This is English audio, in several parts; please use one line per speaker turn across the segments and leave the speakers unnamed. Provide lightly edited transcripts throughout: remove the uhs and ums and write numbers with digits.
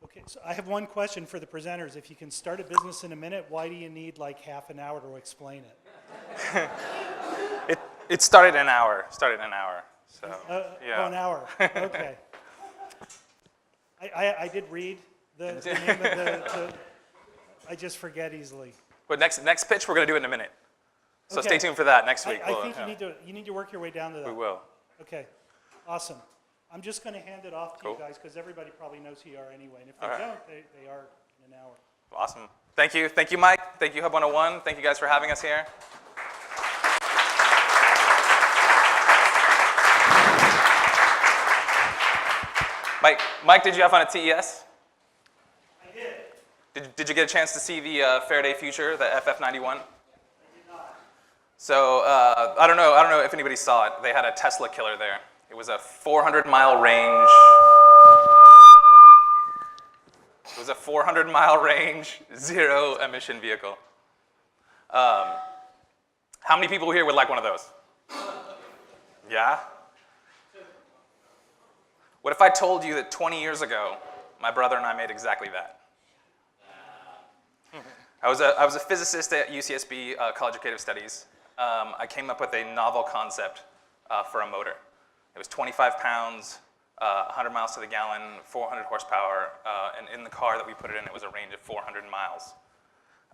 Okay, so I have one question for the presenters. If you can start a business in a minute, why do you need like half an hour to explain it?
It started an hour. So yeah.
Oh, an hour. Okay. I did read the name of the. I just forget easily.
But next pitch, we're going to do it in a minute. So
Okay.
stay tuned for that next week.
I think you need to work your way down to that.
We will.
Okay, awesome. I'm just going to hand it off to
Cool.
you guys because everybody probably knows who you are anyway. And if they
All right.
don't, they are in an hour.
Awesome. Thank you. Thank you, Mike. Thank you, Hub 101. Thank you guys for having us here. Mike, did you have fun at TES?
I did.
Did you get a chance to see the Faraday Future, the FF91?
I did not.
So I don't know if anybody saw it. They had a Tesla killer there. It was a 400-mile range. It was a 400-mile range, zero-emission vehicle. How many people here would like one of those? Yeah? What if I told you that 20 years ago, my brother and I made exactly that? I was a physicist at UCSB College of Creative Studies. I came up with a novel concept for a motor. It was 25 pounds, 100 miles to the gallon, 400 horsepower, and in the car that we put it in, it was a range of 400 miles.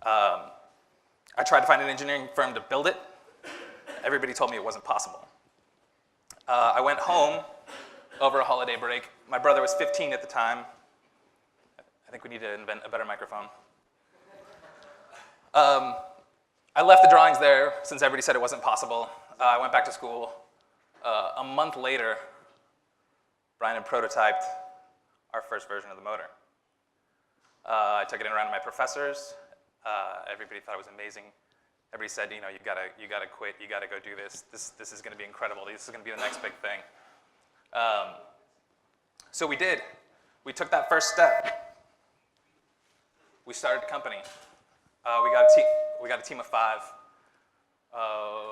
I tried to find an engineering firm to build it. Everybody told me it wasn't possible. I went home over a holiday break. My brother was 15 at the time. I think we need to invent a better microphone. I left the drawings there since everybody said it wasn't possible. I went back to school. A month later, Bryan had prototyped our first version of the motor. I took it around to my professors. Everybody thought it was amazing. Everybody said, you gotta quit. You gotta go do this. This is going to be incredible. This is going to be the next big thing. So we did. We took that first step. We started a company. We got a team of 5.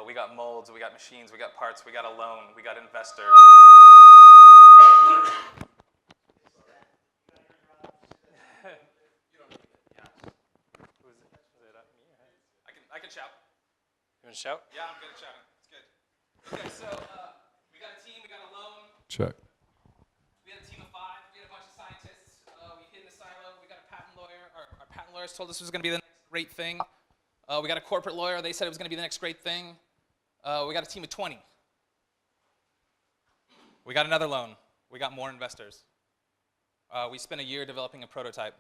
We got molds, we got machines, we got parts, we got a loan, we got investors. I can shout.
You want to shout?
Yeah, I'm good at shouting. It's good. Okay, so we got a team, we got a loan.
Check.
We had a team of 5. We had a bunch of scientists. We hid in the silo. We got a patent lawyer. Our patent lawyers told us this was going to be the next great thing. We got a corporate lawyer. They said it was going to be the next great thing. We got a team of 20. We got another loan. We got more investors. We spent a year developing a prototype.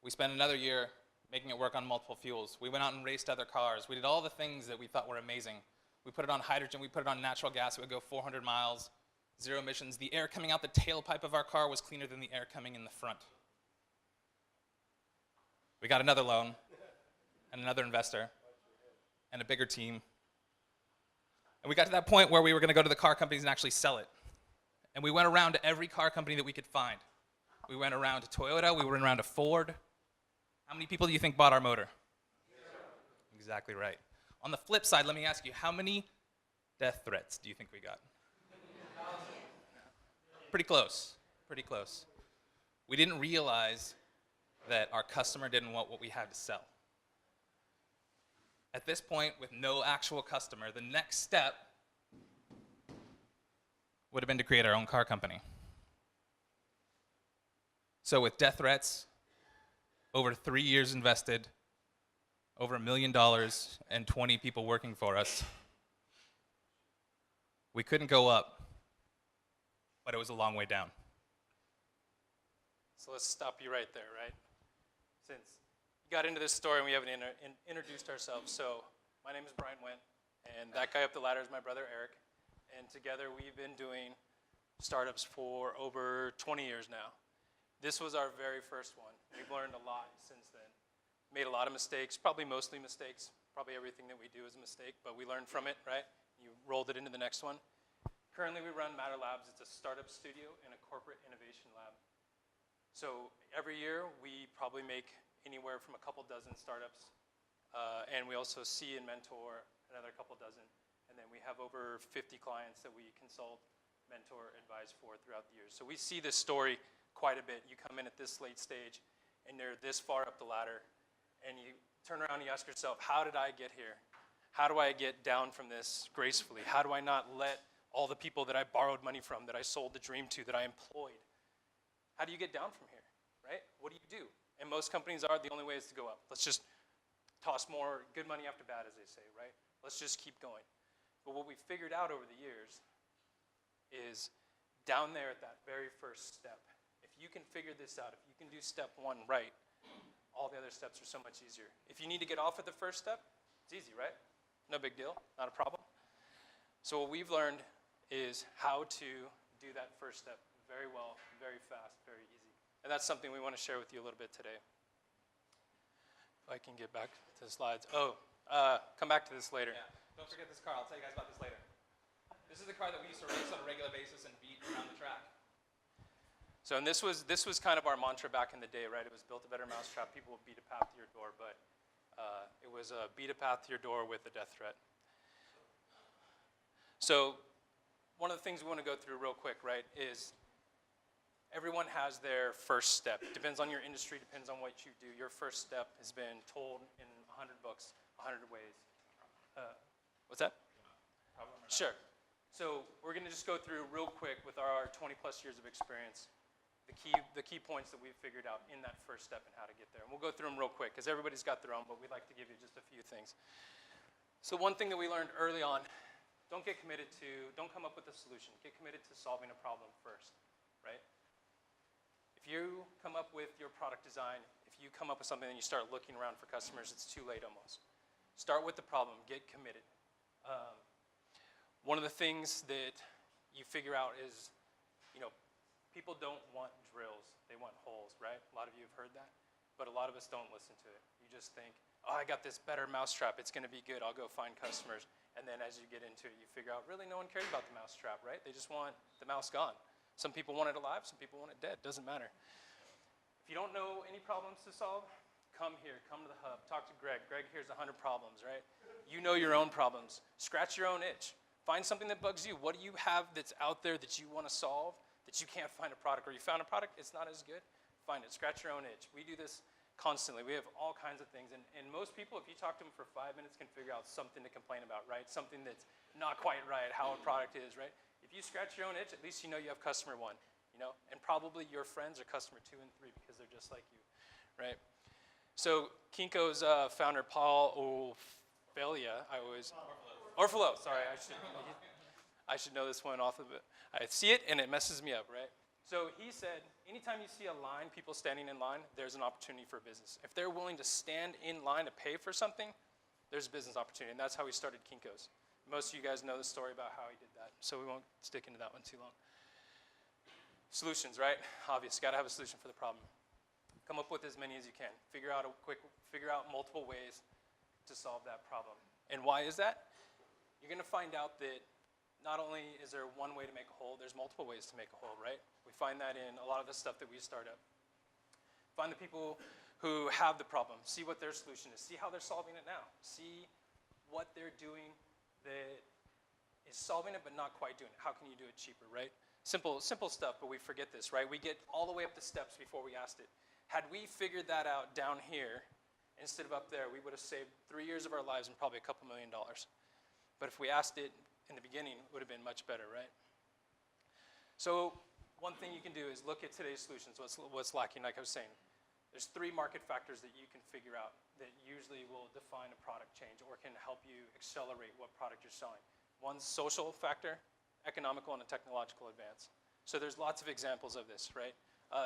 We spent another year making it work on multiple fuels. We went out and raced other cars. We did all the things that we thought were amazing. We put it on hydrogen. We put it on natural gas. It would go 400 miles, zero emissions. The air coming out the tailpipe of our car was cleaner than the air coming in the front. We got another loan and another investor and a bigger team. And we got to that point where we were going to go to the car companies and actually sell it. And we went around to every car company that we could find. We went around to Toyota. We went around to Ford. How many people do you think bought our motor? 0. Exactly right. On the flip side, let me ask you, how many death threats do you think we got? Pretty close. Pretty close. We didn't realize that our customer didn't want what we had to sell. At this point, with no actual customer, the next step would have been to create our own car company. So with death threats, over 3 years invested, over $1 million, and 20 people working for us, we couldn't go up, but it was a long way down.
So let's stop you right there, right? Since you got into this story and we haven't introduced ourselves, so my name is Bryan, and that guy up the ladder is my brother Erick, and together we've been doing startups for over 20 years now. This was our very first one. We've learned a lot since then. Made a lot of mistakes, probably mostly mistakes. Probably everything that we do is a mistake, but we learned from it, right? You rolled it into the next one. Currently we run Matter Labs. It's a startup studio and a corporate innovation lab. So every year we probably make anywhere from a couple dozen startups, and we also see and mentor another couple dozen. And then we have over 50 clients that we consult, mentor, advise for throughout the years. So we see this story quite a bit. You come in at this late stage, and they're this far up the ladder, and you turn around and you ask yourself, how did I get here? How do I get down from this gracefully? How do I not let all the people that I borrowed money from, that I sold the dream to, that I employed? How do you get down from here, right? What do you do? And most companies are, the only way is to go up. Let's just toss more good money after bad, as they say, right? Let's just keep going. But what we figured out over the years is down there at that very first step, if you can figure this out, if you can do step one right, all the other steps are so much easier. If you need to get off at the first step, it's easy, right? No big deal, not a problem. So what we've learned is how to do that first step very well, very fast, very easy. And that's something we want to share with you a little bit today. If I can get back to the slides. Come back to this later.
Yeah. Don't forget this car. I'll tell you guys about this later. This is the car that we used to race on a regular basis and beat around the track.
So, and this was kind of our mantra back in the day, right? It was built a better mousetrap. People will beat a path to your door, but it was beat a path to your door with a death threat. So, one of the things we want to go through real quick, right, is everyone has their first step. Depends on your industry, depends on what you do. Your first step has been told in 100 books, 100 ways. What's that? Sure. So we're going to just go through real quick with our 20 plus years of experience, the key points that we've figured out in that first step and how to get there. And we'll go through them real quick because everybody's got their own, but we'd like to give you just a few things. So one thing that we learned early on, don't come up with a solution. Get committed to solving a problem first, right? If you come up with your product design, if you come up with something and you start looking around for customers, it's too late almost. Start with the problem, get committed. One of the things that you figure out is, people don't want drills, they want holes, right? A lot of you have heard that, but a lot of us don't listen to it. You just think, oh, I got this better mousetrap, it's gonna be good, I'll go find customers. And then as you get into it, you figure out, really no one cares about the mousetrap, right? They just want the mouse gone. Some people want it alive, some people want it dead, doesn't matter. If you don't know any problems to solve, come here, come to the hub, talk to Greg. Greg here's 100 problems, right? You know your own problems. Scratch your own itch. Find something that bugs you. What do you have that's out there that you want to solve that you can't find a product? Or you found a product, it's not as good? Find it. Scratch your own itch. We do this constantly. We have all kinds of things. And most people, if you talk to them for 5 minutes, can figure out something to complain about, right? Something that's not quite right, how a product is, right? If you scratch your own itch, at least you know you have customer 1, and probably your friends are customer 2 and 3 because they're just like you, right? So Kinko's founder, Paul Orfalo, sorry, I should know this one off of it. I see it and it messes me up, right? So he said, anytime you see a line, people standing in line, there's an opportunity for business. If they're willing to stand in line to pay for something, there's a business opportunity, and that's how he started Kinko's. Most of you guys know the story about how he did that, so we won't stick into that one too long. Solutions, right? Obvious, gotta have a solution for the problem. Come up with as many as you can. Figure out multiple ways to solve that problem. And why is that? You're gonna find out that not only is there one way to make a hole, there's multiple ways to make a hole, right? We find that in a lot of the stuff that we start up. Find the people who have the problem, see what their solution is, see how they're solving it now, see what they're doing that is solving it but not quite doing it. How can you do it cheaper, right? Simple stuff, but we forget this, right? We get all the way up the steps before we asked it. Had we figured that out down here instead of up there, we would have saved 3 years of our lives and probably a couple $1 million. But if we asked it in the beginning, it would have been much better, right? So one thing you can do is look at today's solutions, what's lacking, like I was saying. There's 3 market factors that you can figure out that usually will define a product change or can help you accelerate what product you're selling. One's social factor, economical, and a technological advance. So there's lots of examples of this, right?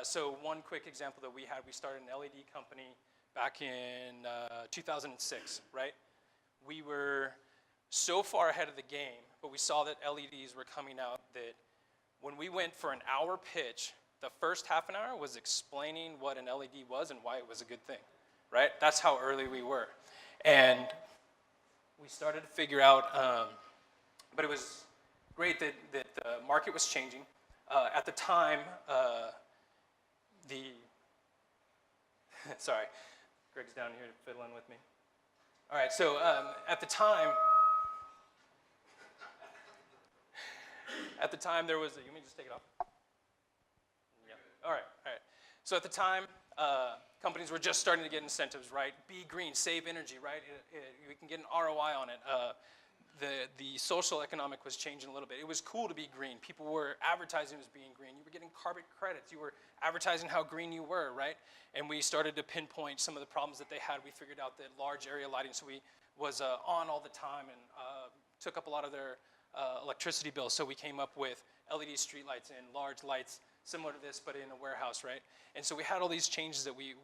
So one quick example that we had, we started an LED company back in 2006, right? We were so far ahead of the game, but we saw that LEDs were coming out that when we went for an hour pitch, the first half an hour was explaining what an LED was and why it was a good thing, right? That's how early we were. And we started to figure out, but it was great that the market was changing. At the time, sorry, Greg's down here fiddling with me. All right, so at the time there was, you want me to just take it off? Yeah, All right. So at the time, companies were just starting to get incentives, right? Be green, save energy, right? We can get an ROI on it. The social economic was changing a little bit. It was cool to be green. People were advertising as being green. You were getting carbon credits. You were advertising how green you were, right? And we started to pinpoint some of the problems that they had. We figured out that large area lighting, so we was on all the time and took up a lot of their electricity bills. So we came up with LED street lights and large lights similar to this, but in a warehouse, right? And so we had all these changes that we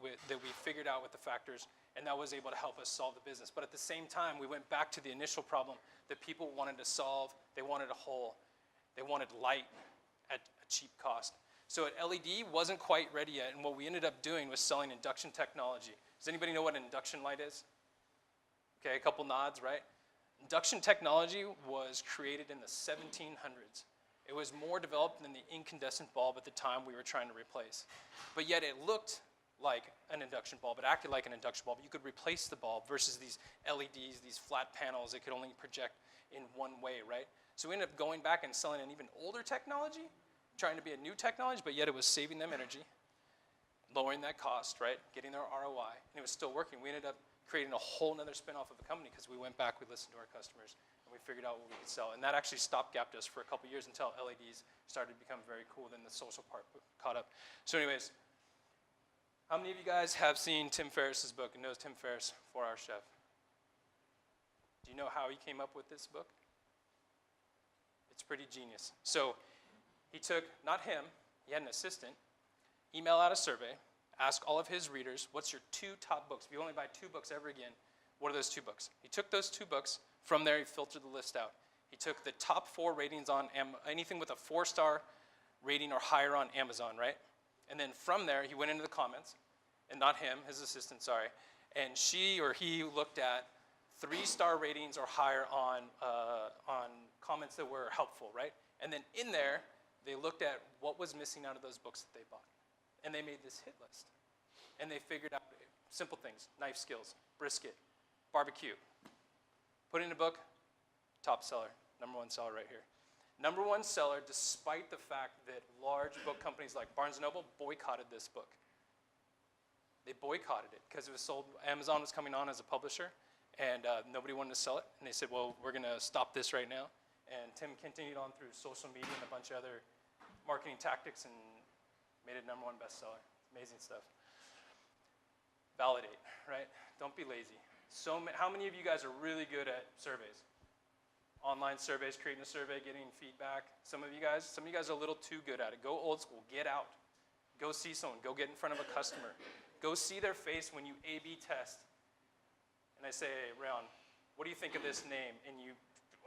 figured out with the factors, and that was able to help us solve the business. But at the same time, we went back to the initial problem that people wanted to solve. They wanted a hole. They wanted light at a cheap cost. So at LED wasn't quite ready yet, and what we ended up doing was selling induction technology. Does anybody know what an induction light is? Okay, a couple nods, right? Induction technology was created in the 1700s. It was more developed than the incandescent bulb at the time we were trying to replace. But yet it looked like an induction bulb. It acted like an induction bulb. You could replace the bulb versus these LEDs, these flat panels that could only project in one way, right? So we ended up going back and selling an even older technology, trying to be a new technology, but yet it was saving them energy, lowering that cost, right? Getting their ROI, and it was still working. We ended up creating a whole nother spin-off of a company because we went back, we listened to our customers, and we figured out what we could sell. And that actually stopgapped us for a couple years until LEDs started to become very cool. Then the social part caught up. So anyways, how many of you guys have seen Tim Ferriss's book and knows Tim Ferriss, 4-Hour Chef? Do you know how he came up with this book? It's pretty genius. So he took, not him, he had an assistant, email out a survey, ask all of his readers, what's your 2 top books? If you only buy 2 books ever again, what are those 2 books? He took those 2 books. From there, he filtered the list out. He took the top 4 ratings on anything with a 4-star rating or higher on Amazon, right? And then from there, he went into the comments, and not him, his assistant, sorry, and she or he looked at 3-star ratings or higher on comments that were helpful, right? And then in there, they looked at what was missing out of those books that they bought. And they made this hit list. And they figured out simple things, knife skills, brisket, barbecue. Put in a book, top seller, #1 seller right here. #1 seller despite the fact that large book companies like Barnes & Noble boycotted this book. They boycotted it because it was sold, Amazon was coming on as a publisher, and nobody wanted to sell it. And they said, well, we're going to stop this right now. And Tim continued on through social media and a bunch of other marketing tactics and made it #1 bestseller. Amazing stuff. Validate, right? Don't be lazy. How many of you guys are really good at surveys? Online surveys, creating a survey, getting feedback. Some of you guys are a little too good at it. Go old school, get out. Go see someone, go get in front of a customer. Go see their face when you A/B test. And I say, hey, Rayon, what do you think of this name? And you,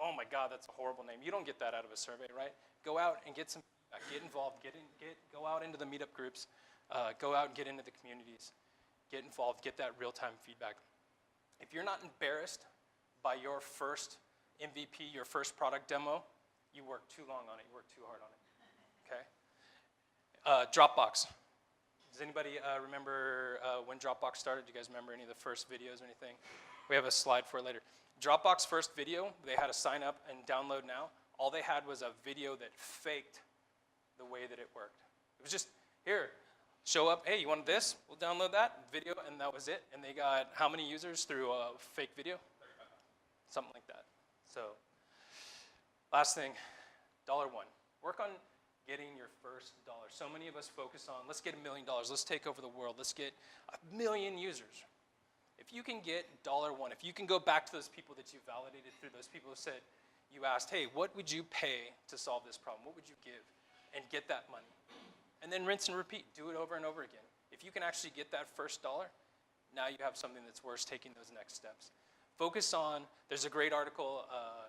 oh my God, that's a horrible name. You don't get that out of a survey, right? Go out and get some feedback, get involved, go out into the meetup groups, go out and get into the communities, get involved, get that real-time feedback. If you're not embarrassed by your first MVP, your first product demo, you work too long on it, you work too hard on it, okay? Dropbox. Does anybody remember when Dropbox started? Do you guys remember any of the first videos or anything? We have a slide for it later. Dropbox first video, they had to sign up and download now. All they had was a video that faked the way that it worked. It was just, here, show up, hey, you want this? We'll download that video, and that was it. And they got how many users through a fake video? 35. Something like that. So, last thing, $1. Work on getting your first dollar. So many of us focus on, let's get $1 million, let's take over the world, let's get 1 million users. If you can get $1, if you can go back to those people that you validated through, those people who said, you asked, hey, what would you pay to solve this problem? What would you give? And get that money. And then rinse and repeat, do it over and over again. If you can actually get that first $1, now you have something that's worth taking those next steps. Focus on, there's a great article,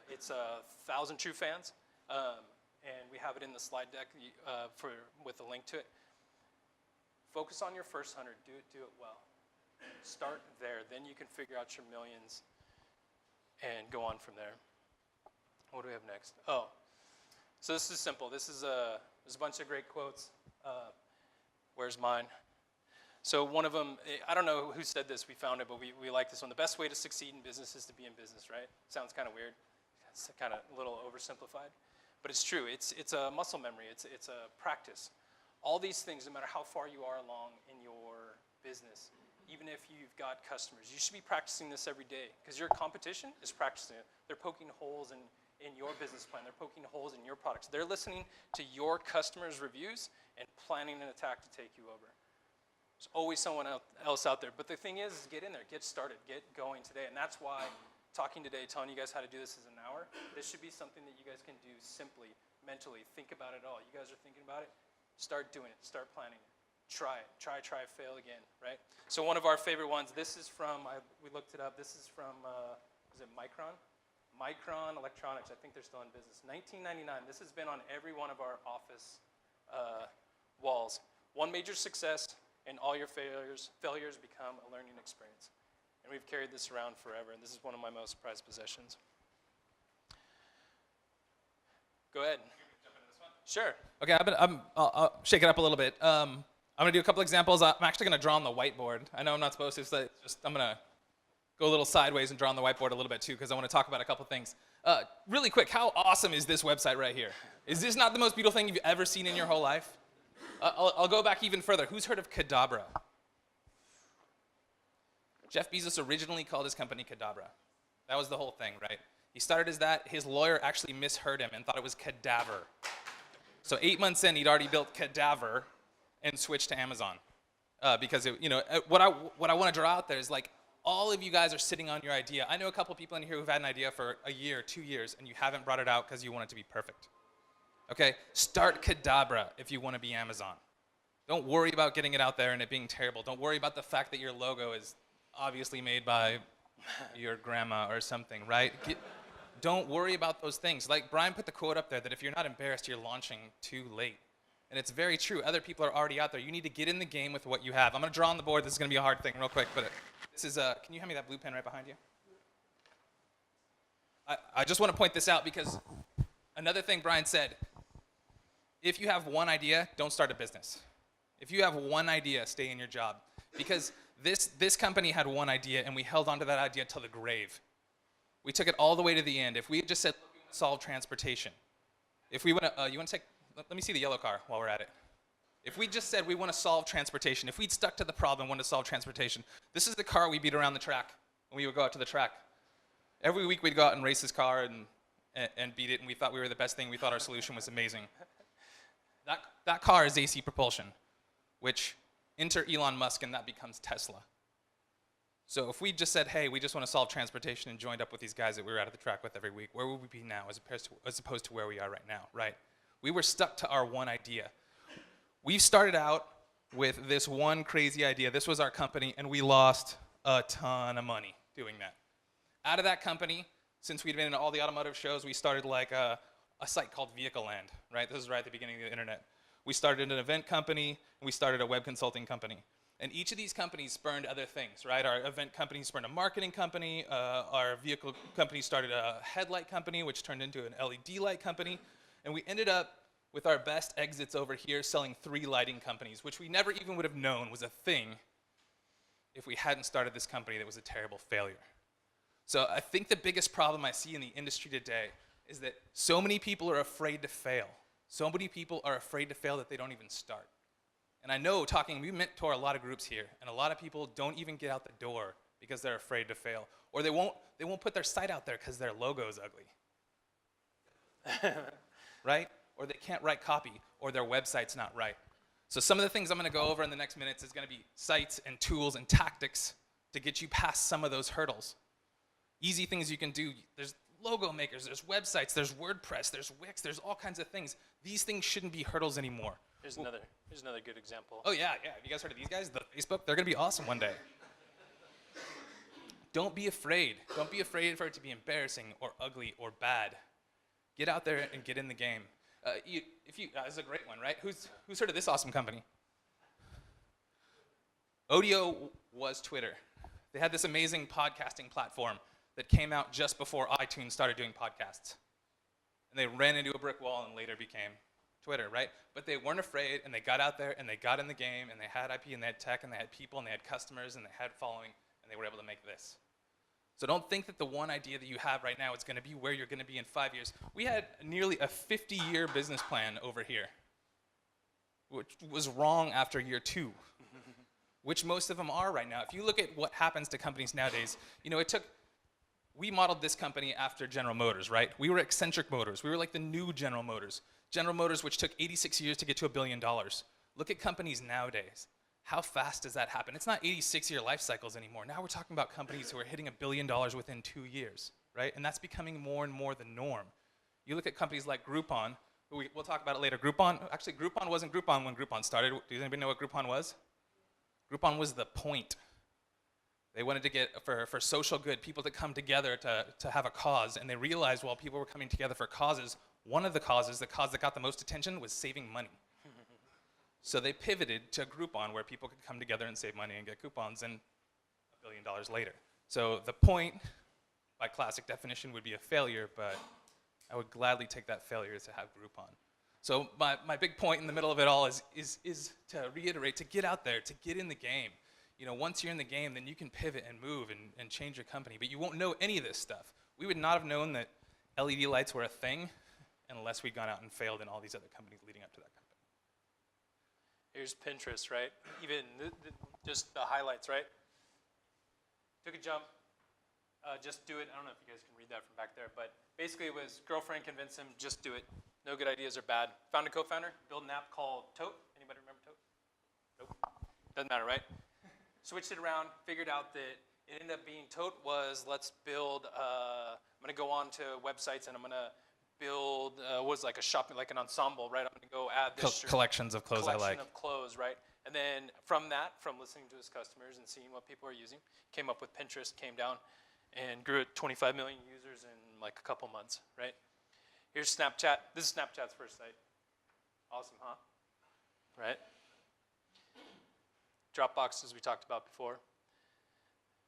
it's 1,000 True Fans, and we have it in the slide deck with a link to it. Focus on your first 100, do it well. Start there, then you can figure out your millions and go on from there. What do we have next? Oh, so this is simple. There's a bunch of great quotes. Where's mine? So one of them, I don't know who said this, we found it, but we like this one. The best way to succeed in business is to be in business, right? Sounds kind of weird. It's kind of a little oversimplified. But it's true. It's a muscle memory. It's a practice. All these things, no matter how far you are along in your business, even if you've got customers, you should be practicing this every day because your competition is practicing it. They're poking holes in your business plan. They're poking holes in your products. They're listening to your customers' reviews and planning an attack to take you over. There's always someone else out there. But the thing is get in there, get started, get going today. And that's why talking today, telling you guys how to do this is an hour. This should be something that you guys can do simply, mentally. Think about it all. You guys are thinking about it. Start doing it. Start planning it. Try it. Try, fail again, right? So one of our favorite ones, this is from, we looked it up, this is from, is it Micron? Micron Electronics, I think they're still in business. 1999, this has been on every one of our office walls. One major success, and all your failures become a learning experience. And we've carried this around forever, and this is one of my most prized possessions. Go ahead. Sure.
Okay, I'll shake it up a little bit. I'm going to do a couple examples. I'm actually going to draw on the whiteboard. I know I'm not supposed to, so I'm going to go a little sideways and draw on the whiteboard a little bit too, because I want to talk about a couple things. Really quick, how awesome is this website right here? Is this not the most beautiful thing you've ever seen in your whole life? I'll go back even further. Who's heard of Cadabra? Jeff Bezos originally called his company Cadabra. That was the whole thing, right? He started as that. His lawyer actually misheard him and thought it was cadaver. So 8 months in, he'd already built Cadaver and switched to Amazon. Because what I want to draw out there is like, all of you guys are sitting on your idea. I know a couple people in here who've had an idea for a year, 2 years, and you haven't brought it out because you want it to be perfect. Okay? Start Cadabra if you want to be Amazon. Don't worry about getting it out there and it being terrible. Don't worry about the fact that your logo is obviously made by your grandma or something, right? Don't worry about those things. Like Bryan put the quote up there that if you're not embarrassed, you're launching too late. And it's very true. Other people are already out there. You need to get in the game with what you have. I'm going to draw on the board. This is going to be a hard thing real quick. But this is, can you hand me that blue pen right behind you? I just want to point this out because another thing Bryan said, if you have one idea, don't start a business. If you have one idea, stay in your job. Because this company had one idea, and we held on to that idea till the grave. We took it all the way to the end. If we had just said, solve transportation. If we want to, you want to take, let me see the yellow car while we're at it. If we just said we want to solve transportation, if we'd stuck to the problem, wanted to solve transportation, this is the car we beat around the track when we would go out to the track. Every week we'd go out and race this car and beat it, and we thought we were the best thing. We thought our solution was amazing. That car is AC propulsion, which enter Elon Musk and that becomes Tesla. So if we just said, hey, we just want to solve transportation and joined up with these guys that we were out at the track with every week, where would we be now as opposed to where we are right now, right? We were stuck to our one idea. We started out with this one crazy idea. This was our company, and we lost a ton of money doing that. Out of that company, since we'd been in all the automotive shows, we started like a site called Vehicle Land, right? This is right at the beginning of the internet. We started an event company, and we started a web consulting company. And each of these companies spurned other things, right? Our event company spurned a marketing company. Our vehicle company started a headlight company, which turned into an LED light company. And we ended up with our best exits over here selling 3 lighting companies, which we never even would have known was a thing if we hadn't started this company that was a terrible failure. So I think the biggest problem I see in the industry today is that so many people are afraid to fail. So many people are afraid to fail that they don't even start. And I know we mentor a lot of groups here, and a lot of people don't even get out the door because they're afraid to fail. Or they won't put their site out there because their logo is ugly. Right? Or they can't write copy, or their website's not right. So some of the things I'm going to go over in the next minutes is going to be sites and tools and tactics to get you past some of those hurdles. Easy things you can do. There's logo makers, there's websites, there's WordPress, there's Wix, there's all kinds of things. These things shouldn't be hurdles anymore.
Here's another good example.
Oh yeah. Have you guys heard of these guys? The Facebook, they're going to be awesome one day. Don't be afraid. Don't be afraid for it to be embarrassing or ugly or bad. Get out there and get in the game. This is a great one, right? Who's heard of this awesome company? Odeo was Twitter. They had this amazing podcasting platform that came out just before iTunes started doing podcasts. And they ran into a brick wall and later became Twitter, right? But they weren't afraid, and they got out there, and they got in the game, and they had IP, and they had tech, and they had people, and they had customers, and they had following, and they were able to make this. So don't think that the one idea that you have right now is going to be where you're going to be in 5 years. We had nearly a 50-year business plan over here. which was wrong after year 2, which most of them are right now. If you look at what happens to companies nowadays, we modeled this company after General Motors, right? We were eccentric motors. We were like the new General Motors. General Motors, which took 86 years to get to $1 billion. Look at companies nowadays. How fast does that happen? It's not 86-year life cycles anymore. Now we're talking about companies who are hitting $1 billion within 2 years, right? And that's becoming more and more the norm. You look at companies like Groupon, who we'll talk about it later. Groupon wasn't Groupon when Groupon started. Does anybody know what Groupon was? Groupon was the point. They wanted to get, for social good, people to come together to have a cause, and they realized while people were coming together for causes, one of the causes, the cause that got the most attention, was saving money. So they pivoted to Groupon, where people could come together and save money and get coupons, and $1 billion later. So the point, by classic definition, would be a failure, but I would gladly take that failure to have Groupon. So my big point in the middle of it all is to reiterate, to get out there, to get in the game. Once you're in the game, then you can pivot and move and change your company, but you won't know any of this stuff. We would not have known that LED lights were a thing unless we'd gone out and failed in all these other companies leading up to that company.
Here's Pinterest, right? Even just the highlights, right? Took a jump, just do it. I don't know if you guys can read that from back there, but basically it was girlfriend convinced him, just do it. No good ideas are bad. Found a co-founder, built an app called Tote. Anybody remember Tote? Nope. Doesn't matter, right? Switched it around, figured out that it ended up being Tote was, let's build, I'm gonna go on to websites and I'm gonna build, was like a shopping, like an ensemble, right? I'm gonna go add this shirt.
Collections of clothes I like.
Collection of clothes, right? And then from that, from listening to his customers and seeing what people are using, came up with Pinterest, came down, and grew at 25 million users in like a couple months, right? Here's Snapchat. This is Snapchat's first site. Awesome, huh? Right? Dropbox, as we talked about before.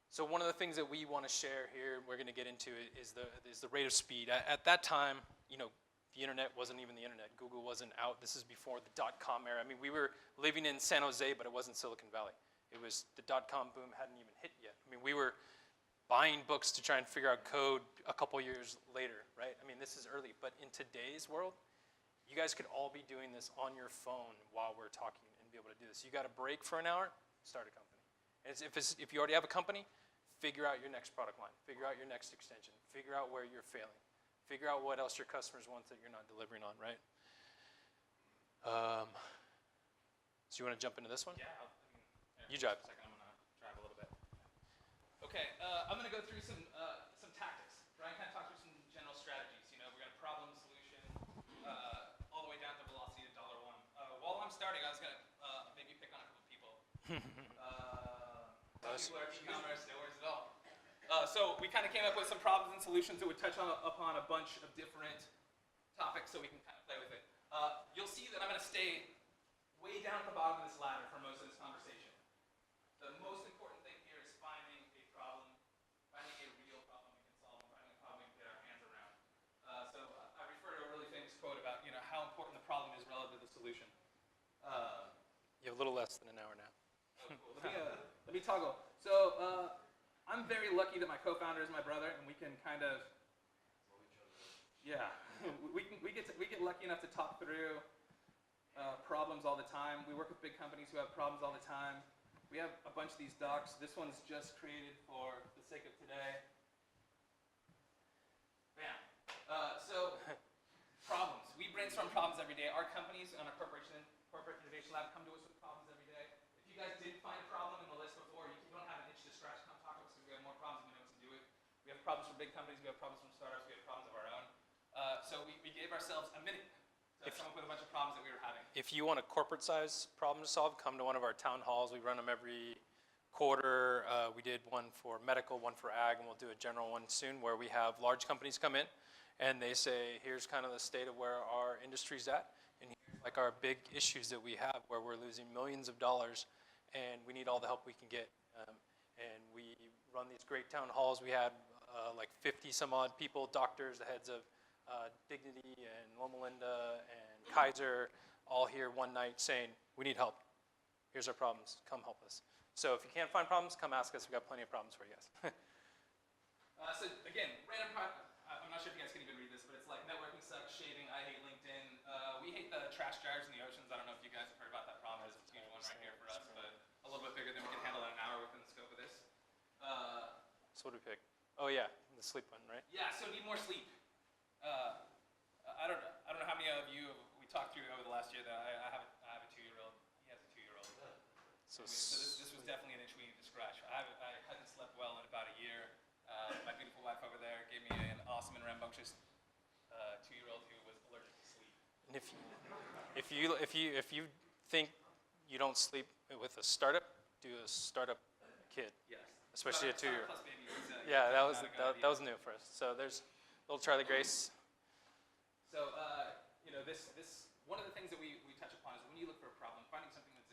So one of the things that we want to share here, we're going to get into it, is the rate of speed. At that time, the internet wasn't even the internet. Google wasn't out. This is before the .com era. I mean, we were living in San Jose, but it wasn't Silicon Valley. It was the .com boom hadn't even hit yet. I mean, we were buying books to try and figure out code a couple years later, right? I mean, this is early, but in today's world, you guys could all be doing this on your phone while we're talking and be able to do this. You got a break for an hour, start a company. And if you already have a company, figure out your next product line, figure out your next extension, figure out where you're failing, figure out what else your customers want that you're not delivering on, right? So you want to jump into this one?
Yeah.
You drive.
I'm going to drive a little bit. Okay, I'm going to go through some tactics. Bryan kind of talked through some general strategies. We're going to problem, solution, all the way down to velocity to $1. While I'm starting, I was going to maybe pick on a couple people. People are e-commerce, no worries at all. So we kind of came up with some problems and solutions that would touch upon a bunch of different topics so we can kind of play with it. You'll see that I'm going to stay way down at the bottom of this ladder for most of this conversation. The most important thing here is finding a problem, finding a real problem we can solve, and finding a problem we can get our hands around. So I refer to a really famous quote about how important the problem is relative to the solution.
You have a little less than an hour now.
Oh, cool. Let me toggle. So I'm very lucky that my co-founder is my brother, and we can kind of, yeah, we get lucky enough to talk through problems all the time. We work with big companies who have problems all the time. We have a bunch of these docs. This one's just created for the sake of today. Bam. So problems. We brainstorm problems every day. Our companies on our corporate innovation lab come to us with problems every day. If you guys didn't find a problem in the list before, you don't have an itch to scratch, come talk to us because we have more problems and we know what to do with. We have problems from big companies, we have problems from startups, we have problems of our own. So we gave ourselves a minute to come up with a bunch of problems that we were having.
If you want a corporate size problem to solve, come to one of our town halls. We run them every quarter. We did one for medical, one for ag, and we'll do a general one soon where we have large companies come in and they say, here's kind of the state of where our industry's at, and here's like our big issues that we have where we're losing millions of dollars and we need all the help we can get. And we run these great town halls. We had like 50 some odd people, doctors, the heads of Dignity and Loma Linda and Kaiser, all here one night saying, we need help. Here's our problems. Come help us. So if you can't find problems, come ask us. We've got plenty of problems for you guys.
So again, I'm not sure if you guys can even read this, but it's like networking sucks, shaving, I hate LinkedIn. We hate the trash jars in the oceans. I don't know if you guys have heard about right here for us, but a little bit bigger than we can handle in an hour within the scope of this.
So what do we pick? Oh yeah, the sleep one, right?
Yeah, so need more sleep. I don't know how many of you we talked through over the last year that I have a 2-year-old. He has a 2-year-old. So this was definitely an itch we needed to scratch. I hadn't slept well in about a year. My beautiful wife over there gave me an awesome and rambunctious 2-year-old who was allergic to sleep.
And if you think you don't sleep with a startup, do a startup kid.
Yes.
Especially a 2-year-old.
Plus baby was,
Yeah, that was
not a good idea.
that was new for us. So there's little Charlie Grace.
So, this one of the things that we touch upon is when you look for a problem, finding something that's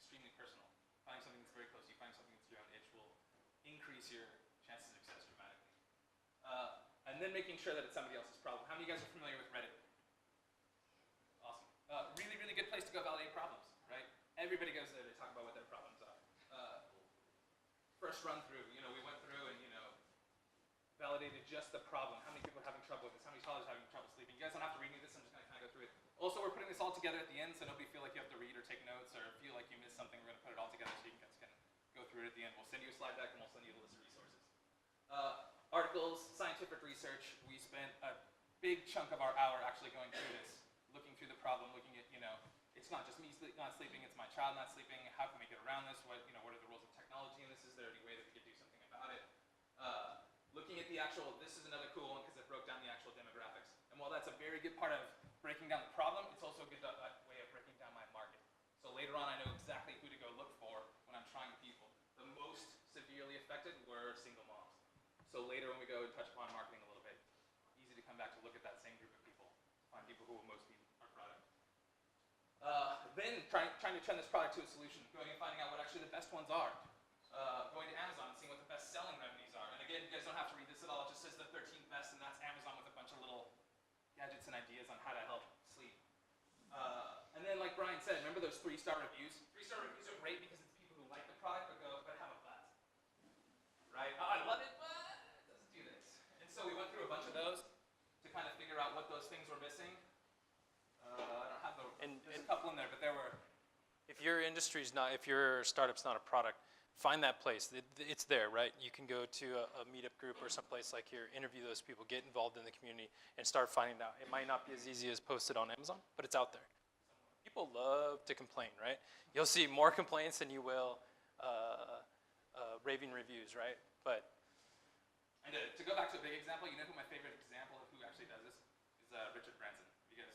extremely personal, finding something that's very close to you, finding something that's your own itch will increase your chances of success dramatically. And then making sure that it's somebody else's problem. How many of you guys are familiar with Reddit? Awesome. Really, really good place to go validate problems, right? Everybody goes there to talk about what their problems are. First run through, we went through and, validated just the problem. How many people are having trouble with this? How many toddlers are having trouble sleeping? You guys don't have to read me this. I'm just going to kind of go through it. Also, we're putting this all together at the end, so nobody feel like you have to read or take notes or feel like you missed something. We're going to put it all together so you guys can go through it at the end. We'll send you a slide deck and we'll send you a list of resources. Articles, scientific research. We spent a big chunk of our hour actually going through this, looking through the problem, looking at, it's not just me not sleeping, it's my child not sleeping. How can we get around this? What are the rules of technology in this? Is there any way that we could do something about it? Looking at the actual, this is another cool one because it broke down the actual demographics. And while that's a very good part of breaking down the problem, it's also a good way of breaking down my market. So later on, I know exactly who to go look for when I'm trying people. The most severely affected were single moms. So later when we go and touch upon marketing a little bit, easy to come back to look at that same group of people, to find people who will most need our product. Then trying to turn this product to a solution, going and finding out what actually the best ones are. Going to Amazon and seeing what the best selling remedies are. And again, you guys don't have to read this at all. It just says the 13 best, and that's Amazon with a bunch of little gadgets and ideas on how to help sleep. And then, like Bryan said, remember those 3-star reviews? 3-star reviews are great because it's people who like the product but have a but. Right? Oh, I love it, but it doesn't do this. And so we went through a bunch of those to kind of figure out what those things were missing. I don't have there's a couple in there, but there were.
If your startup's not a product, find that place. It's there, right? You can go to a meetup group or someplace like here, interview those people, get involved in the community, and start finding out. It might not be as easy as posted on Amazon, but it's out there. People love to complain, right? You'll see more complaints than you will raving reviews, right? But
And to go back to a big example, you know who my favorite example of who actually does this is Richard Branson. You guys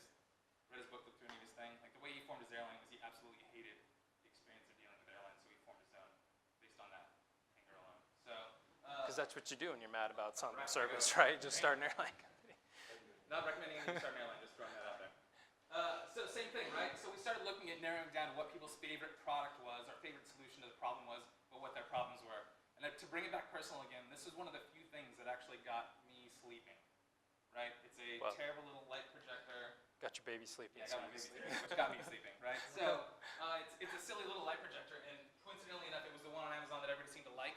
read his book, looked through any of his thing? Like the way he formed his airline was he absolutely hated the experience of dealing with airlines, so he formed his own based on that anger alone. So
because that's what you do when you're mad about some
Right,
service,
right.
right? Just start an airline company.
not recommending anyone start an airline, just throwing that out there. So same thing, right? So we started looking at narrowing down what people's favorite product was, or favorite solution to the problem was, but what their problems were. And to bring it back personal again, this is one of the few things that actually got me sleeping, right? It's a
Well,
terrible little light projector.
Got your baby sleeping.
Yeah, I got my baby sleeping, which got me sleeping, right? So it's a silly little light projector, and coincidentally enough, it was the one on Amazon that everybody seemed to like,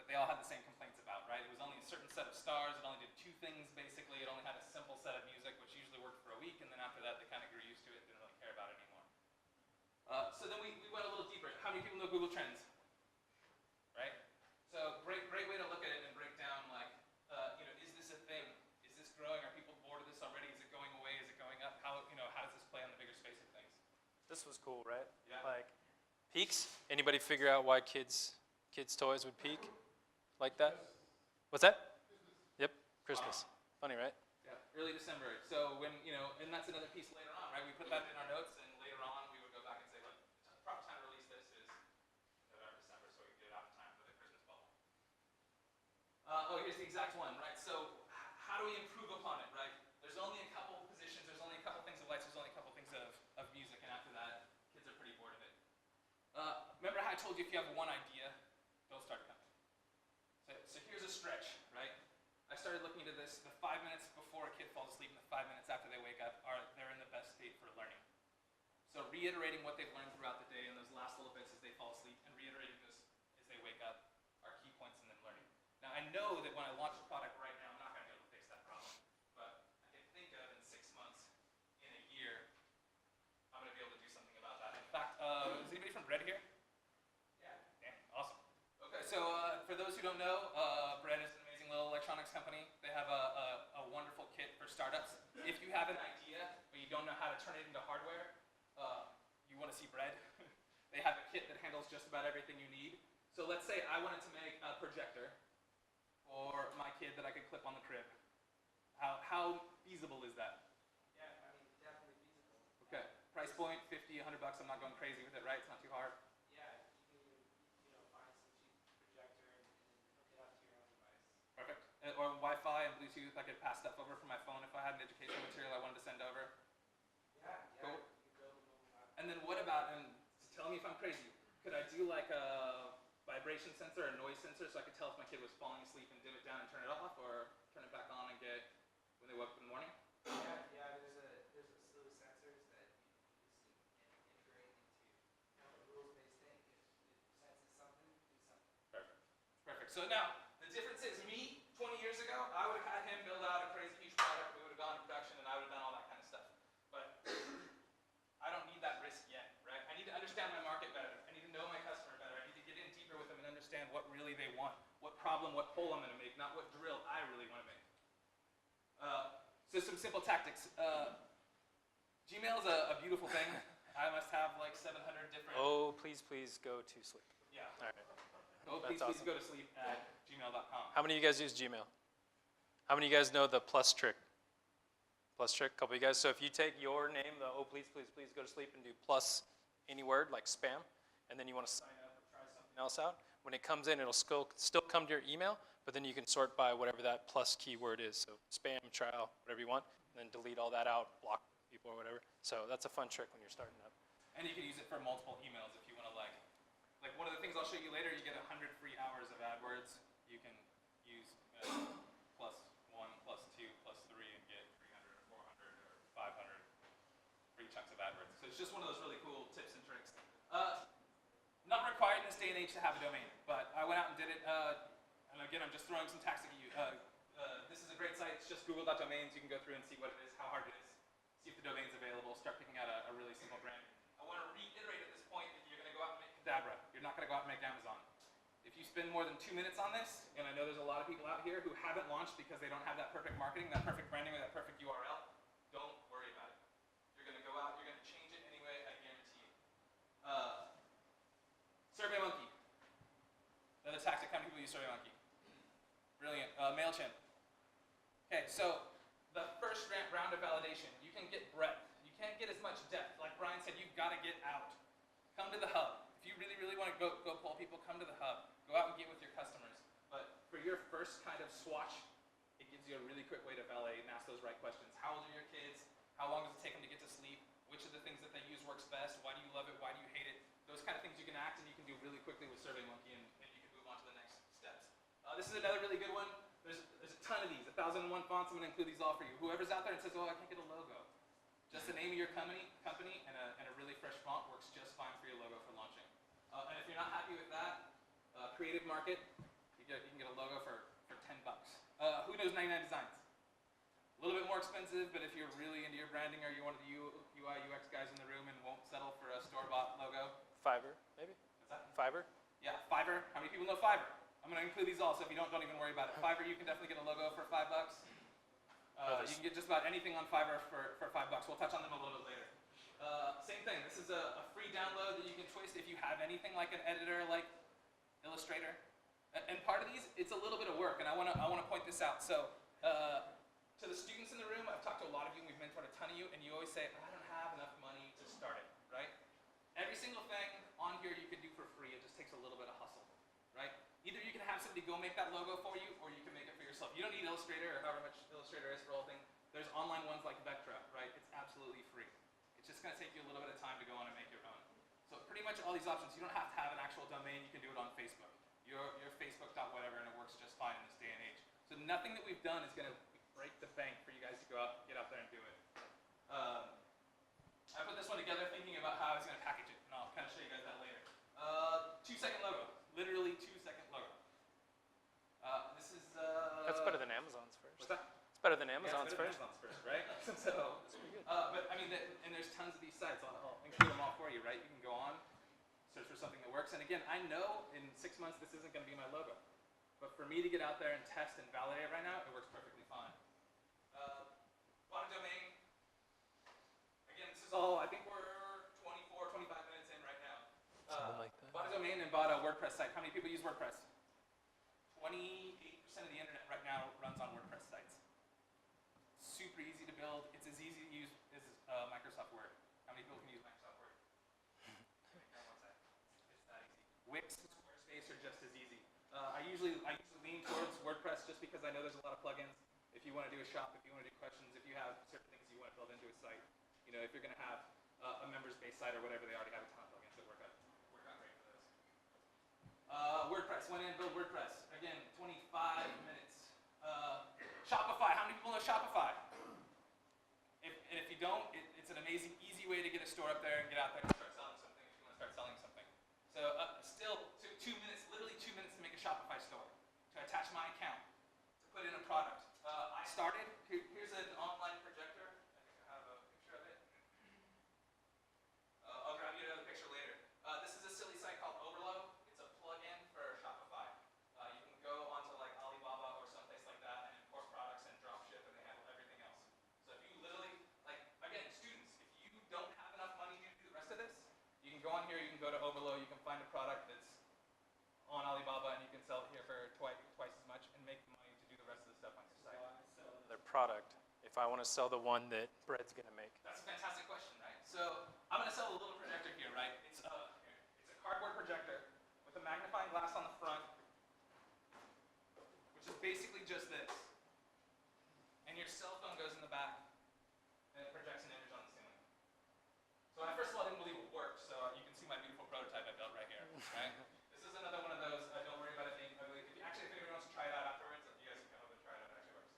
but they all had the same complaints about, right? It was only a certain set of stars, it only did 2 things basically, it only had a simple set of music, which usually worked for a week, and then after that, they kind of grew used to it, didn't really care about it anymore. So then we went a little deeper. How many people know Google Trends? Right? So great way to look at it and break down, like, is this a thing? Is this growing? Are people bored of this already? Is it going away? Is it going up? How does this play on the bigger space of things?
This was cool, right?
Yeah.
Like peaks. Anybody figure out why kids' toys would peak like that? What's that? Yep, Christmas. Funny, right?
Yeah, early December. So when, and that's another piece later on, right? We put that in our notes, and later on we would go back and say, look, the proper time to release this is November, December, so we can get it out in time for the Christmas bubble. Here's the exact one, right? So how do we improve upon it, right? There's only a couple positions, there's only a couple things of lights, there's only a couple things of music, and after that, kids are pretty bored of it. Remember how I told you if you have one idea, don't start a company. So here's a stretch, right? I started looking into this. The 5 minutes before a kid falls asleep and the 5 minutes after they wake up they're in the best state for learning. So reiterating what they've learned throughout the day in those last little bits as they fall asleep, and reiterating this as they wake up are key points in them learning. Now I know that when I launch a product right now, I'm not going to be able to fix that problem, but I can think of in 6 months, in a year, I'm going to be able to do something about that. In fact, is anybody from Bread here? Yeah. Awesome. Okay, so for those who don't know, Bread is an amazing little electronics company. They have a wonderful kit for startups. If you have an idea, but you don't know how to turn it into hardware, you want to see Bread. They have a kit that handles just about everything you need. So let's say I wanted to make a projector for my kid that I could clip on the crib. How feasible is that?
Yeah, I mean, definitely feasible.
Okay, price point, 50, 100 bucks. I'm not going crazy with it, right? It's not too hard.
Yeah, you can even, find some cheap projector and hook it up to your own device.
Perfect. Or Wi-Fi and Bluetooth. I could pass stuff over from my phone if I had an educational material I wanted to send over.
Yeah,
Cool.
you can build a mobile app.
And then what about, and tell me if I'm crazy, could I do like a vibration sensor or noise sensor so I could tell if my kid was falling asleep and dim it down and turn it off, or turn it back on and get when they woke up in the morning?
Yeah, there's a slew of sensors that you just integrate into a rules-based thing. If it senses something, do something.
Perfect. Perfect. So now, the difference is me, 20 years ago, I would have had him build out a crazy huge product, we would have gone to production, and I would have done all that kind of stuff. But I don't need that risk yet, right? I need to understand my market better. I need to know my customer better. I need to get in deeper with them and understand what really they want, what problem, what hole I'm going to make, not what drill I really want to make. So some simple tactics. Gmail is a beautiful thing. I must have like 700 different.
Oh, please go to sleep.
Yeah.
All right.
Oh,
That's
please
awesome.
go to sleep at gmail.com.
How many of you guys use Gmail? How many of you guys know the plus trick? Plus trick, couple of you guys. So if you take your name, the oh please go to sleep, and do plus any word like spam, and then you want to sign up or try something else out, when it comes in, it'll still come to your email, but then you can sort by whatever that plus keyword is. So spam, trial, whatever you want, and then delete all that out, block people or whatever. So that's a fun trick when you're starting up.
And you can use it for multiple emails if you want to like one of the things I'll show you later, you get 100 free hours of AdWords. You can use plus 1, plus 2, plus 3 and get 300 or 400 or 500 free chunks of AdWords. So it's just one of those really cool tips and tricks. Not required in this day and age to have a domain, but I went out and did it. And again, I'm just throwing some tactics at you. This is a great site. It's just google.domains. You can go through and see what it is, how hard it is, see if the domain's available, start picking out a really simple brand. I want to reiterate at this point that you're going to go out and make Cadabra. You're not going to go out and make Amazon. If you spend more than 2 minutes on this, and I know there's a lot of people out here who haven't launched because they don't have that perfect marketing, that perfect branding, or that perfect URL, don't worry about it. You're going to go out, you're going to change it anyway, I guarantee you. SurveyMonkey. Another tactic, how many people use SurveyMonkey? Brilliant. MailChimp. Okay, so the first round of validation, you can get breadth. You can't get as much depth. Like Bryan said, you've got to get out. Come to the hub. If you really, really want to go pull people, come to the hub. Go out and get with your customers. But for your first kind of swatch, it gives you a really quick way to validate and ask those right questions. How old are your kids? How long does it take them to get to sleep? Which of the things that they use works best? Why do you love it? Why do you hate it? Those kind of things you can act and you can do really quickly with SurveyMonkey, and you can move on to the next steps. This is another really good one. There's a ton of these, 1,001 fonts. I'm going to include these all for you. Whoever's out there and says, oh, I can't get a logo. Just the name of your company and a really fresh font works just fine for your logo for launching. And if you're not happy with that, Creative Market, you can get a logo for 10 bucks. Who knows 99 Designs? A little bit more expensive, but if you're really into your branding or you're one of the UI, UX guys in the room and won't settle for a store-bought logo.
Fiverr, maybe?
What's that?
Fiverr?
Yeah, Fiverr. How many people know Fiverr? I'm going to include these all, so if you don't even worry about it. Fiverr, you can definitely get a logo for $5. You can get just about anything on Fiverr for $5. We'll touch on them a little bit later. Same thing. This is a free download that you can twist if you have anything like an editor, like Illustrator. And part of these, it's a little bit of work, and I want to point this out. So, to the students in the room, I've talked to a lot of you, and we've mentored a ton of you, and you always say, I don't have enough money to start it, right? Every single thing on here you can do for free. It just takes a little bit of hustle, right? Either you can have somebody go make that logo for you, or you can make it for yourself. You don't need Illustrator or however much Illustrator is for all thing. There's online ones like Vectra, right? It's absolutely free. It's just going to take you a little bit of time to go on and make your own. So pretty much all these options, you don't have to have an actual domain. You can do it on Facebook. Your Facebook.whatever, and it works just fine in this day and age. So nothing that we've done is going to break the bank for you guys to go out, get out there and do it. I put this one together thinking about how I was going to package it, and I'll kind of show you guys that later. 2-second logo, literally 2-second logo. This is
That's better than Amazon's first.
What's that?
It's better than Amazon's
yeah,
first.
Amazon's first, right? So,
That's pretty good.
but I mean, and there's tons of these sites. I'll include them all for you, right? You can go on search for something that works. And again, I know in 6 months this isn't going to be my logo. But for me to get out there and test and validate it right now, it works perfectly fine. Bought a domain. Again, this is all, I think we're 24, 25 minutes in right now.
Something like that.
Bought a domain and bought a WordPress site. How many people use WordPress? 28% of the internet right now runs on WordPress sites. Super easy to build. It's as easy to use as Microsoft Word. How many people can use Microsoft Word? Everyone say. It's that easy. Wix and Squarespace are just as easy. I usually lean towards WordPress just because I know there's a lot of plugins. If you want to do a shop, if you want to do questions, if you have certain things you want to build into a site, you know, if you're going to have a members-based site or whatever, they already have a ton of plugins that work out great for those. WordPress, went in, build WordPress. Again, 25 minutes. Shopify, how many people know Shopify? And if you don't, it's an amazing, easy way to get a store up there and get out there and start selling something if you want to start selling something. So still took 2 minutes, literally 2 minutes to make a Shopify store, to attach my account, to put in a product. I started, here's an online projector. I think I have a picture of it. I'll grab you another picture later. This is a silly site called Overload. It's a plugin for Shopify. You can go onto like Alibaba or someplace like that and import products and drop ship and they handle everything else. So if you literally, like, again, students, if you don't have enough money to do the rest of this, you can go on here, you can go to Overload, you can find a product that's on Alibaba and you can sell it here for twice as much and make the money to do the rest of the stuff on your site.
Their product. If I want to sell the one that Brett's gonna make.
That's a fantastic question, right? So I'm gonna sell a little projector here, right? It's a cardboard projector with a magnifying glass on the front, which is basically just this. And your cell phone goes in the back and it projects an image on the ceiling. So when I first of all didn't believe it worked, so you can see my beautiful prototype I built right here, right? This is another one of those, don't worry about it being ugly. If anybody wants to try it out afterwards, you guys can come over and try it out, it actually works.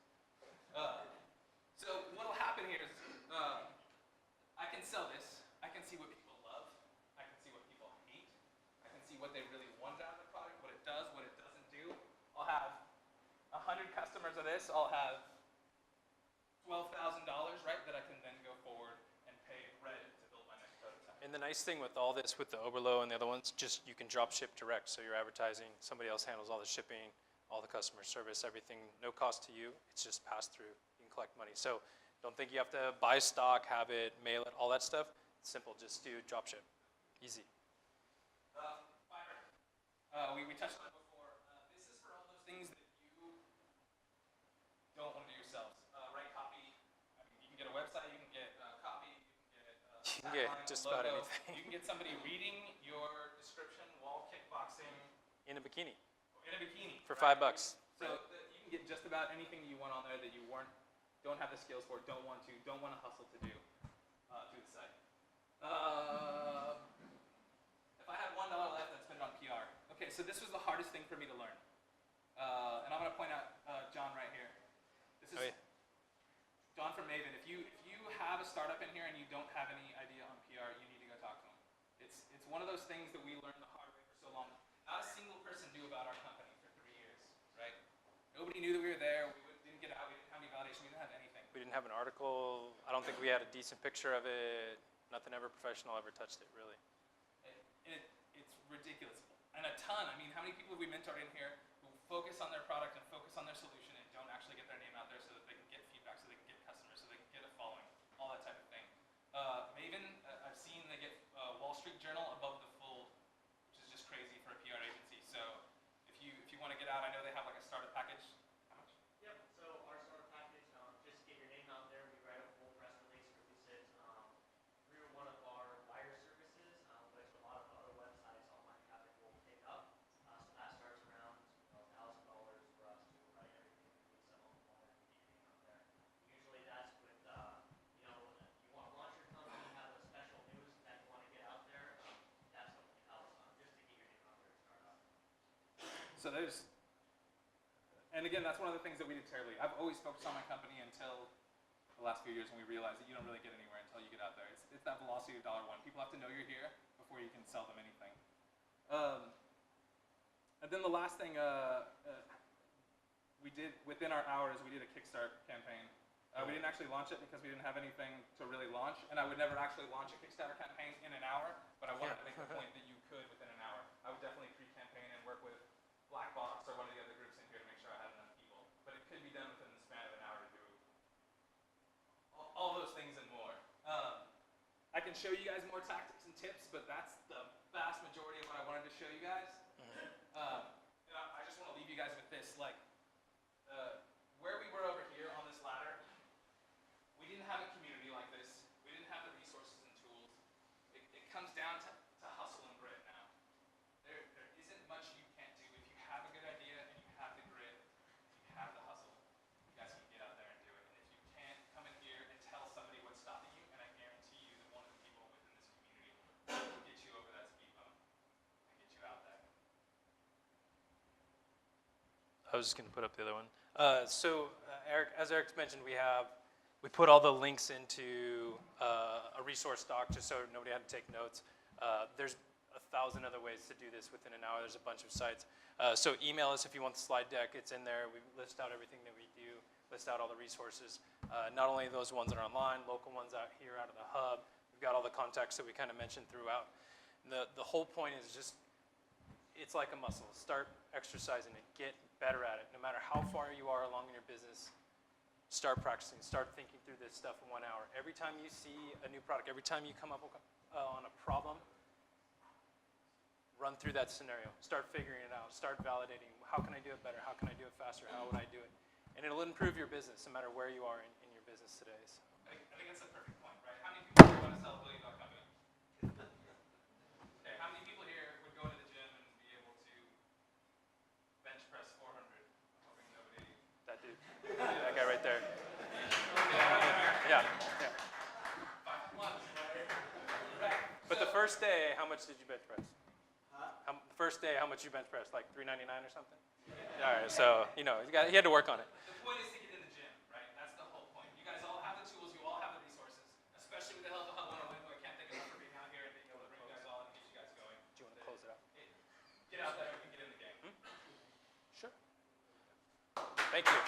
So what'll happen here is, I can sell this, I can see what people love, I can see what people hate, I can see what they really want out of the product, what it does, what it doesn't do. I'll have 100 customers of this, I'll have $12,000, right, that I can then go forward and pay Red to build my next prototype.
And the nice thing with all this, with the Overload and the other ones, just you can drop ship direct. So you're advertising, somebody else handles all the shipping, all the customer service, everything, no cost to you. It's just passed through. You can collect money. So don't think you have to buy stock, have it, mail it, all that stuff. It's simple. Just do drop ship. Easy.
Fiverr. We touched on it before. This is for all those things that you don't want to do yourselves. Write copy. I mean, you can get a website, you can get copy, you can get
You can get just about
logo.
anything.
You can get somebody reading your description while kickboxing
In a bikini.
in a bikini.
For
right?
$5.
So you can get just about anything you want on there that you don't have the skills for, don't want to hustle to do through the site. If I had $1 left, I'd spend it on PR. Okay, so this was the hardest thing for me to learn. And I'm going to point out John right here. This is John from Maven. If you have a startup in here and you don't have any idea on PR, you need to go talk to him. It's one of those things that we learned the hard way for so long. Not a single person knew about our company for 3 years, right? Nobody knew that we were there. We didn't get out. We didn't have any validation. We didn't have anything.
We didn't have an article. I don't think we had a decent picture of it. Nothing ever professional ever touched it, really.
It's ridiculous. And a ton. I mean, how many people have we mentored in here who focus on their product and focus on their solution and don't actually get their name out there so that they can get feedback, so they can get customers, so they can get a following, all that type of thing. Maven, I've seen they get Wall Street Journal above the fold, which is just crazy for a PR agency. So if you want to get out, I know they have like a startup package. How much?
Yep, so our startup package, just get your name out there, we write a full press release, release it through one of our wire services, which a lot of other websites, online traffic will pick up. So that starts around $1,000 for us to write everything, release it on the wire, and get your name out there. Usually that's with, you want to launch your company, have a special news that you want to get out there, that's what can help, just to get your name out there to start up.
So and again, that's one of the things that we did terribly. I've always focused on my company until the last few years when we realized that you don't really get anywhere until you get out there. It's that velocity of $1. People have to know you're here before you can sell them anything. And then the last thing we did within our hours, we did a Kickstart campaign. We didn't actually launch it because we didn't have anything to really launch, and I would never actually launch a Kickstarter campaign in an hour, but I wanted to make the point that you could with can show you guys more tactics and tips, but that's the vast majority of what I wanted to show you guys. And I just want to leave you guys with this, like, where we were over here on this ladder, we didn't have a community like this. We didn't have the resources and tools. It comes down to hustle and grit now. There isn't much you can't do. If you have a good idea and you have the grit, if you have the hustle, you guys can get out there and do it. And if you can't, come in here and tell somebody what's stopping you, and I guarantee you that one of the people within this community will get you over that speed bump and get you out there.
I was just going to put up the other one. Eric, as Eric mentioned, we put all the links into a resource doc just so nobody had to take notes. There's 1,000 other ways to do this within an hour. There's a bunch of sites. So email us if you want the slide deck. It's in there. We list out everything that we do, list out all the resources. Not only those ones that are online, local ones out here out of the hub. We've got all the contacts that we kind of mentioned throughout. The whole point is just, it's like a muscle. Start exercising it. Get better at it. No matter how far you are along in your business, start practicing. Start thinking through this stuff in 1 hour. Every time you see a new product, every time you come up on a problem, run through that scenario. Start figuring it out. Start validating. How can I do it better? How can I do it faster? How would I do it? And it'll improve your business no matter where you are in your business today. So.
I think that's a perfect point, right? How many people here want to sell a $1 billion company? Okay, how many people here would go into the gym and be able to bench press 400? I'm hoping nobody.
That dude. That guy right there. Yeah.
5 months, right?
But the first day, how much did you bench press? The first day, how much you bench press? Like $399 or something? All right, so, he had to work on it.
The point is to get in the gym, right? That's the whole point. You guys all have the tools, you all have the resources, especially with the help of Hub 101, who I can't thank enough for being out here and being able to bring you guys all and get you guys going.
Do you want to close it out?
Get out there and get in the game.
Sure. Thank you.